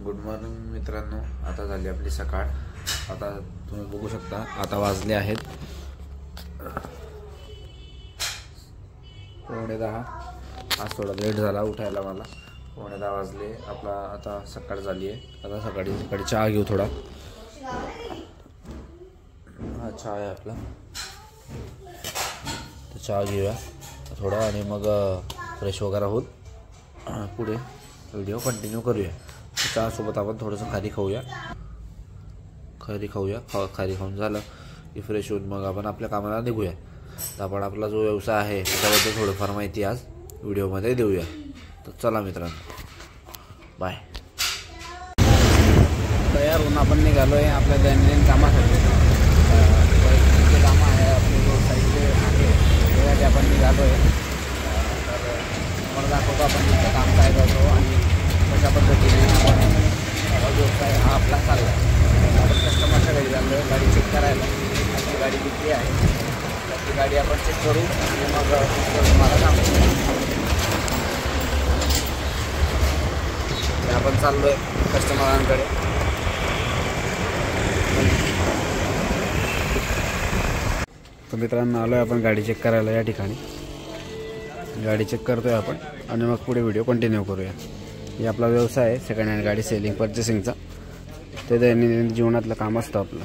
Good morning मित्रांनो, आता झाली आपली सकाळ। आता तुम्ही बघू शकता, आता वाजले आहेत 9:10। आज थोडा लेट झाला उठायला मला, 9:10 वाजले। आपला आता सकाळ झाली आहे। आता सकाळी चहा घेऊ थोडा। हा चहा आहे आपला, तर चहा घेऊया थोडा आणि मग फ्रेश वगैरे होत पुढे व्हिडिओ कंटिन्यू करूया। चहा सोबत आपण थोडंसं खारी खाऊया। खारी खाऊन झालं की फ्रेश होऊन मग आपण आपल्या कामाला निघूया। तर आपण आपला जो व्यवसाय आहे त्याबद्दल थोडंफार माहिती आज व्हिडिओमध्ये देऊया। तर चला मित्रांनो, बाय। तयार होऊन आपण निघालो आहे आपल्या दैनंदिन कामासाठी। जे कामं आहे आपले व्यवसायाचे आहे त्यासाठी आपण निघालो आहे। तर मला दाखवतो आपण तिथं काम काय करतो आणि कशा पद्धतीने आपण व्यवसाय हा आपला चालला आहे। आपण कस्टमरच्या घरी चाललो आहे गाडी चेक करायला। आपली गाडी किती आहे ती गाडी आपण चेक करू आणि मग तुम्हाला सांगू। आपण चाललो आहे कस्टमरांकडे। तर मित्रांनो, आलो आहे आपण गाडी चेक करायला। या ठिकाणी गाडी चेक करतोय आपण आणि मग पुढे व्हिडिओ कंटिन्यू करूया। हे आपला व्यवसाय आहे सेकंड हँड गाडी सेलिंग परचेसिंगचा। ते दैनंदिन जीवनातलं काम असतं आपलं।